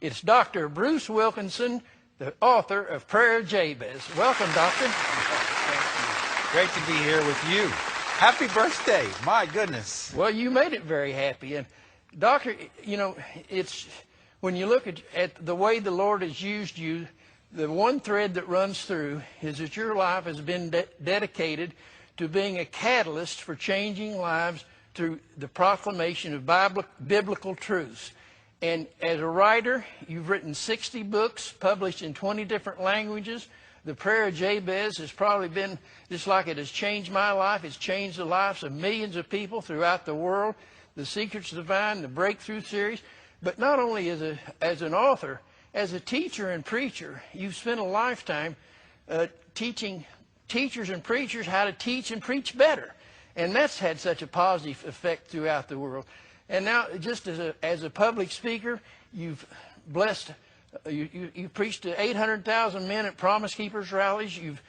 It's Dr. Bruce Wilkinson, the author of Prayer of Jabez. Welcome, Doctor. Great to be here with you. Happy birthday. My goodness. Well, you made it very happy. And, Doctor, you know, it's when you look at the way the Lord has used you, the one thread that runs through is that your life has been dedicated to being a catalyst for changing lives through the proclamation of biblical truths. And as a writer, you've written 60 books, published in 20 different languages. The Prayer of Jabez has probably been, just like it has changed my life, it's changed the lives of millions of people throughout the world. The Secrets Divine, the Breakthrough series. But not only as an author, as a teacher and preacher, you've spent a lifetime teaching teachers and preachers how to teach and preach better. And that's had such a positive effect throughout the world. And now, just as a public speaker, you've blessed, you've preached to 800,000 men at Promise Keepers rallies. You've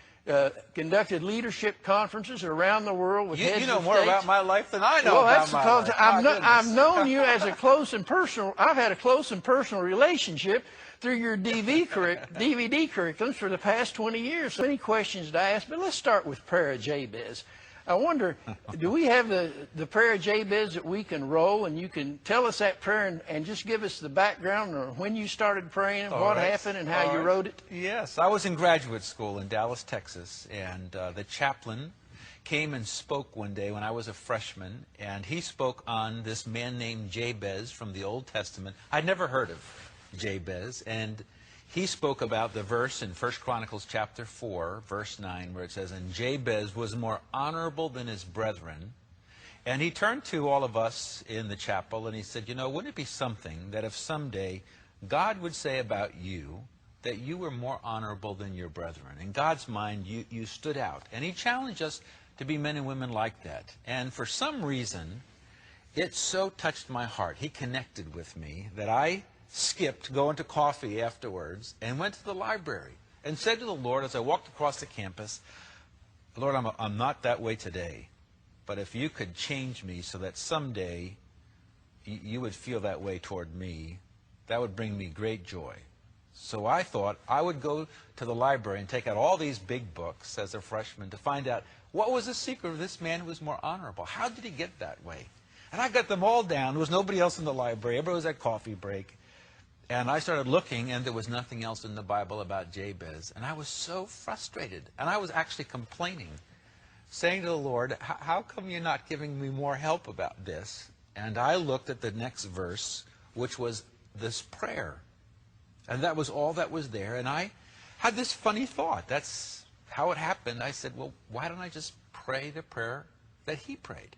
conducted leadership conferences around the world with heads of You know more states. about my life than I know well, about that's my because life. I've known you as a close and personal. I've had a close and personal relationship through your DVD curriculums for the past 20 years. So many questions to ask, but let's start with Prayer of Jabez. I wonder, do we have the Prayer of Jabez that we can roll, and you can tell us that prayer and just give us the background on when you started praying and what happened and how you wrote it? Yes, I was in graduate school in Dallas, Texas, and the chaplain came and spoke one day when I was a freshman, and he spoke on this man named Jabez from the Old Testament. I'd never heard of Jabez, and he spoke about the verse in 1 Chronicles chapter 4, verse 9, where it says, "And Jabez was more honorable than his brethren." And he turned to all of us in the chapel and he said, you know, wouldn't it be something that if someday God would say about you that you were more honorable than your brethren? In God's mind, you stood out. And he challenged us to be men and women like that. And for some reason, it so touched my heart. He connected with me that I skipped going to coffee afterwards and went to the library and said to the Lord as I walked across the campus, Lord, I'm not that way today, but if you could change me so that someday you would feel that way toward me, that would bring me great joy. So I thought I would go to the library and take out all these big books as a freshman to find out what was the secret of this man who was more honorable. How did he get that way? And I got them all down. There was nobody else in the library. Everybody was at coffee break. And I started looking, and there was nothing else in the Bible about Jabez. And I was so frustrated. And I was actually complaining, saying to the Lord, how come you're not giving me more help about this? And I looked at the next verse, which was this prayer. And that was all that was there. And I had this funny thought. That's how it happened. I said, well, why don't I just pray the prayer that he prayed?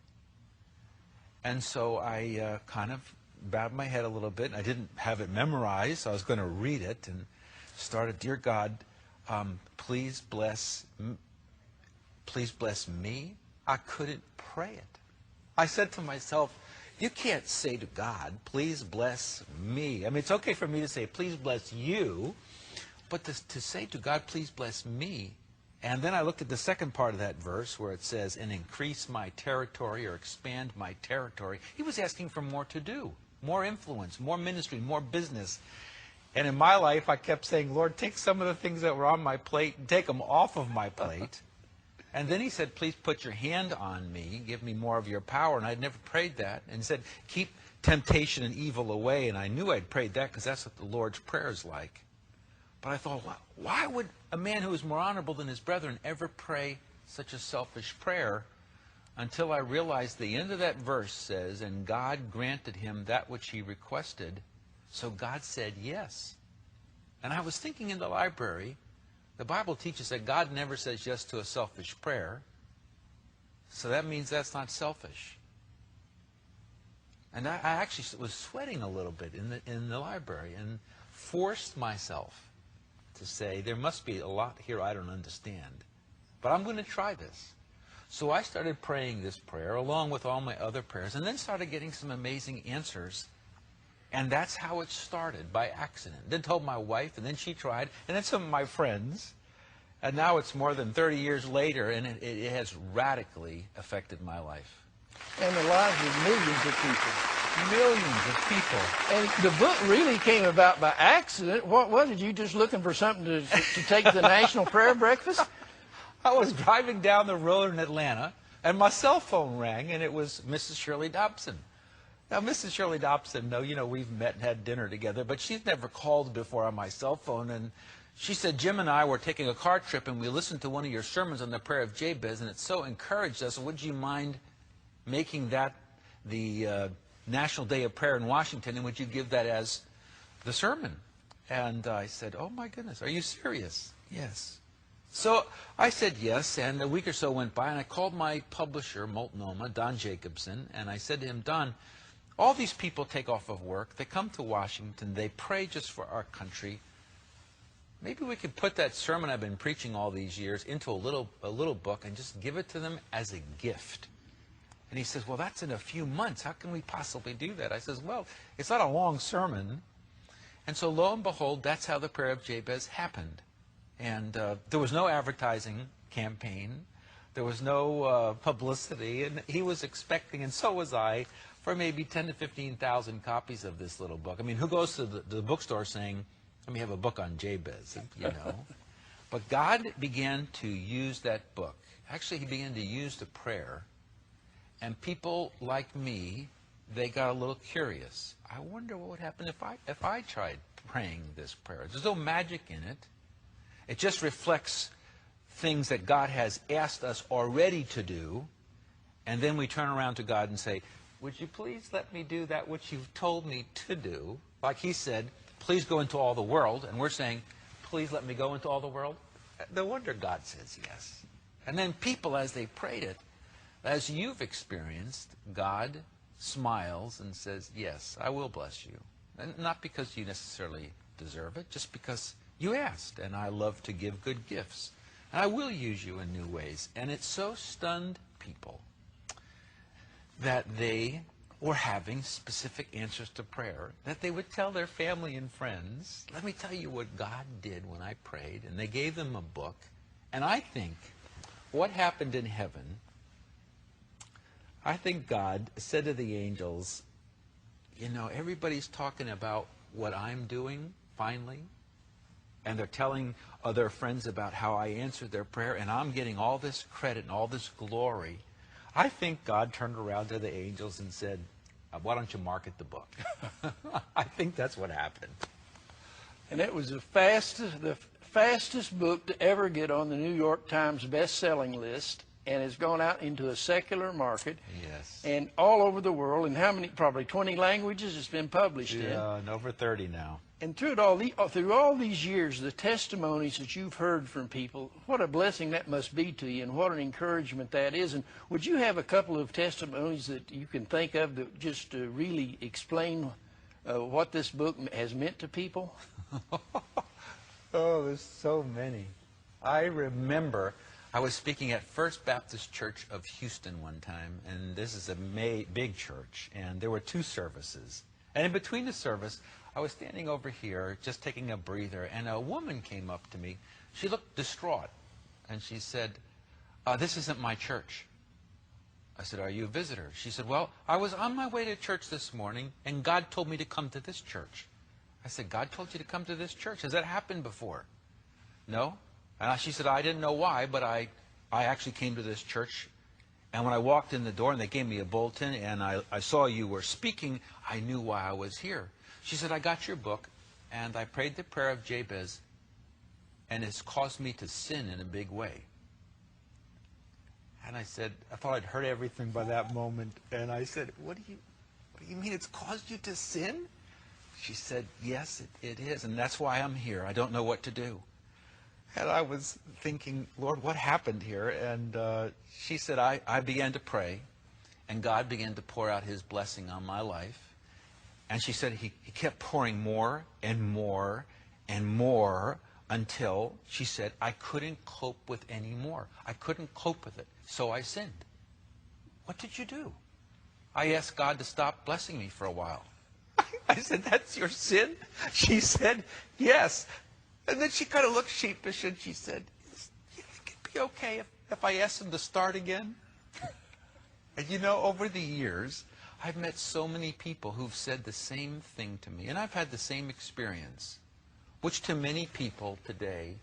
And so I kind of bowed my head a little bit. I didn't have it memorized, so I was going to read it and started, Dear God, please bless me. I couldn't pray it. I said to myself, you can't say to God, please bless me. I mean, it's okay for me to say, please bless you, but to say to God, please bless me. And then I looked at the second part of that verse where it says, and increase my territory or expand my territory. He was asking for more to do. More influence, more ministry, more business. And in my life, I kept saying, Lord, take some of the things that were on my plate and take them off of my plate. And then he said, please put your hand on me, give me more of your power. And I'd never prayed that. And he said, keep temptation and evil away. And I knew I'd prayed that because that's what the Lord's Prayer is like. But I thought, why would a man who is more honorable than his brethren ever pray such a selfish prayer? Until I realized the end of that verse says, and God granted him that which he requested, so God said yes. And I was thinking in the library, the Bible teaches that God never says yes to a selfish prayer, so that means that's not selfish. And I actually was sweating a little bit in the library and forced myself to say, there must be a lot here I don't understand, but I'm going to try this. So I started praying this prayer along with all my other prayers and then started getting some amazing answers. And that's how it started, by accident. Then told my wife, and then she tried, and then some of my friends. And now it's more than 30 years later, and it has radically affected my life. And the lives of millions of people. Millions of people. And the book really came about by accident. What was it? You just looking for something to take to the National Prayer Breakfast? I was driving down the road in Atlanta, and my cell phone rang, and it was Mrs. Shirley Dobson. Now, Mrs. Shirley Dobson, we've met and had dinner together, but she's never called before on my cell phone, and she said, Jim and I were taking a car trip, and we listened to one of your sermons on the prayer of Jabez, and it so encouraged us. Would you mind making that the National Day of Prayer in Washington, and would you give that as the sermon? And I said, oh, my goodness, are you serious? Yes. So I said yes, and a week or so went by, and I called my publisher, Multnomah, Don Jacobson, and I said to him, Don, all these people take off of work, they come to Washington, they pray just for our country. Maybe we could put that sermon I've been preaching all these years into a little book and just give it to them as a gift. And he says, well, that's in a few months. How can we possibly do that? I says, well, it's not a long sermon. And so lo and behold, that's how the prayer of Jabez happened. And there was no advertising campaign. There was no publicity. And he was expecting, and so was I, for maybe 10 to 15,000 copies of this little book. I mean, who goes to the bookstore saying, let me have a book on Jabez, But God began to use that book. Actually, he began to use the prayer. And people like me, they got a little curious. I wonder what would happen if I tried praying this prayer. There's no magic in it. It just reflects things that God has asked us already to do. And then we turn around to God and say, would you please let me do that which you've told me to do? Like he said, please go into all the world. And we're saying, please let me go into all the world. No wonder God says yes. And then people, as they prayed it, as you've experienced, God smiles and says, yes, I will bless you. And not because you necessarily deserve it, just because you asked. And I love to give good gifts. And I will use you in new ways. And it so stunned people that they were having specific answers to prayer, that they would tell their family and friends, let me tell you what God did when I prayed. And they gave them a book. And I think what happened in heaven, I think God said to the angels, everybody's talking about what I'm doing, finally. And they're telling other friends about how I answered their prayer, and I'm getting all this credit and all this glory. I think God turned around to the angels and said, why don't you market the book? I think that's what happened. And it was the fastest book to ever get on the New York Times best-selling list, and it's gone out into a secular market. Yes. And all over the world. And how many? Probably 20 languages it's been published in. Yeah, and over 30 now. And through all these years, the testimonies that you've heard from people, what a blessing that must be to you, and what an encouragement that is. And would you have a couple of testimonies that you can think of that just to really explain what this book has meant to people? Oh, there's so many. I remember I was speaking at First Baptist Church of Houston one time, and this is a big church, and there were 2 services. And in between the service, I was standing over here just taking a breather, and a woman came up to me. She looked distraught, and she said, this isn't my church. I said, are you a visitor? She said, well, I was on my way to church this morning, and God told me to come to this church. I said, God told you to come to this church? Has that happened before? No. And she said, I didn't know why, but I actually came to this church. And when I walked in the door and they gave me a bulletin and I saw you were speaking, I knew why I was here. She said, I got your book, and I prayed the prayer of Jabez, and it's caused me to sin in a big way. And I said, I thought I'd heard everything by that moment. And I said, what do you mean it's caused you to sin? She said, yes, it is, and that's why I'm here. I don't know what to do. And I was thinking, Lord, what happened here? And she said, I began to pray, and God began to pour out his blessing on my life. And she said he kept pouring more and more and more until, she said, I couldn't cope with any more. I couldn't cope with it, so I sinned. What did you do? I asked God to stop blessing me for a while. I said, that's your sin? She said, yes. And then she kind of looked sheepish, and she said, you think it'd be okay if I asked him to start again? And over the years, I've met so many people who've said the same thing to me, and I've had the same experience, which to many people today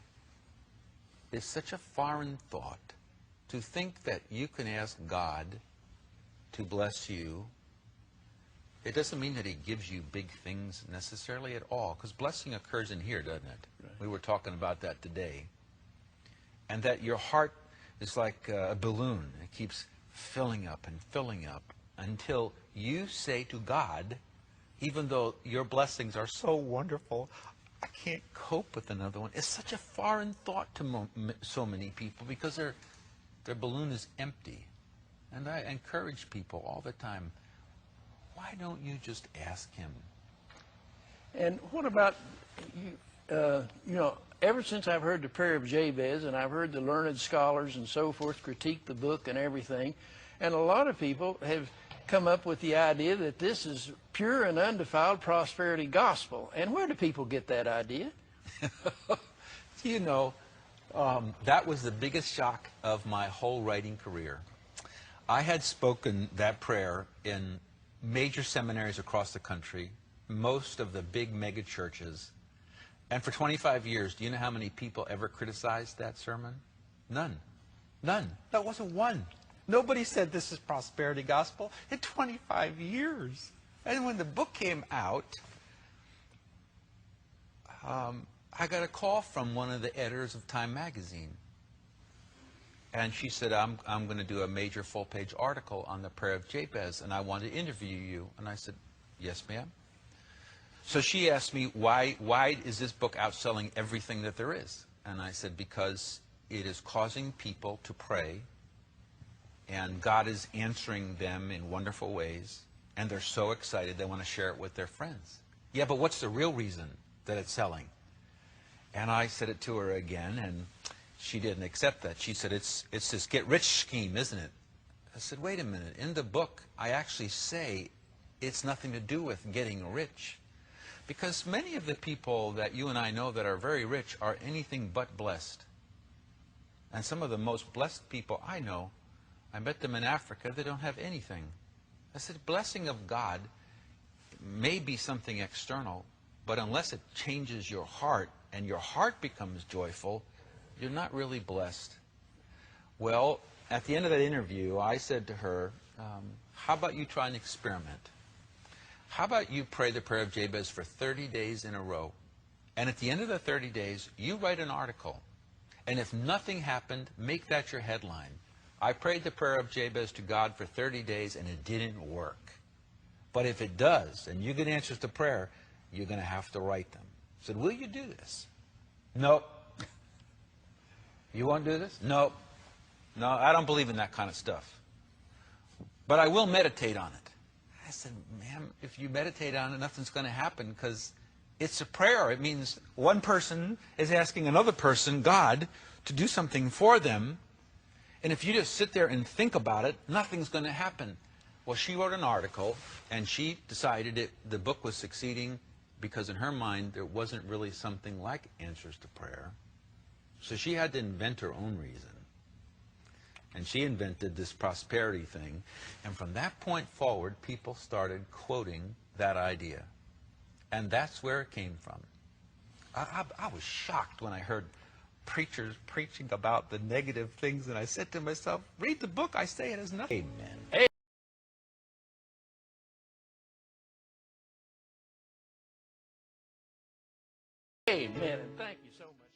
is such a foreign thought, to think that you can ask God to bless you. It doesn't mean that he gives you big things necessarily at all, because blessing occurs in here, doesn't it? Right. We were talking about that today. And that your heart is like a balloon. It keeps filling up and filling up until you say to God, even though your blessings are so wonderful, I can't cope with another one. It's such a foreign thought to so many people because their balloon is empty. And I encourage people all the time, why don't you just ask him? And what about, ever since I've heard the prayer of Jabez, and I've heard the learned scholars and so forth critique the book and everything, and a lot of people have come up with the idea that this is pure and undefiled prosperity gospel. And where do people get that idea? That was the biggest shock of my whole writing career. I had spoken that prayer in major seminaries across the country, most of the big mega churches. And for 25 years, do you know how many people ever criticized that sermon? None. None. That wasn't one. Nobody said this is prosperity gospel in 25 years. And when the book came out, I got a call from one of the editors of Time magazine. And she said, I'm going to do a major full-page article on the prayer of Jabez, and I want to interview you. And I said, yes, ma'am. So she asked me, why is this book outselling everything that there is? And I said, because it is causing people to pray, and God is answering them in wonderful ways, and they're so excited they want to share it with their friends. Yeah, but what's the real reason that it's selling? And I said it to her again, and she didn't accept that. She said, it's this get-rich scheme, isn't it? I said, wait a minute. In the book, I actually say it's nothing to do with getting rich. Because many of the people that you and I know that are very rich are anything but blessed. And some of the most blessed people I know, I met them in Africa, they don't have anything. I said, blessing of God may be something external, but unless it changes your heart and your heart becomes joyful, you're not really blessed. Well, at the end of that interview, I said to her, how about you try an experiment? How about you pray the prayer of Jabez for 30 days in a row? And at the end of the 30 days, you write an article. And if nothing happened, make that your headline. I prayed the prayer of Jabez to God for 30 days, and it didn't work. But if it does, and you get answers to prayer, you're going to have to write them. I said, will you do this? Nope. You won't do this? Nope. No, I don't believe in that kind of stuff. But I will meditate on it. I said, ma'am, if you meditate on it, nothing's going to happen because it's a prayer. It means one person is asking another person, God, to do something for them. And if you just sit there and think about it, nothing's going to happen. Well, she wrote an article, and she decided the book was succeeding because in her mind there wasn't really something like answers to prayer. So she had to invent her own reason. And she invented this prosperity thing. And from that point forward, people started quoting that idea. And that's where it came from. I was shocked when I heard preachers preaching about the negative things, and I said to myself, read the book, I say it has nothing. Amen. Amen, and thank you so much.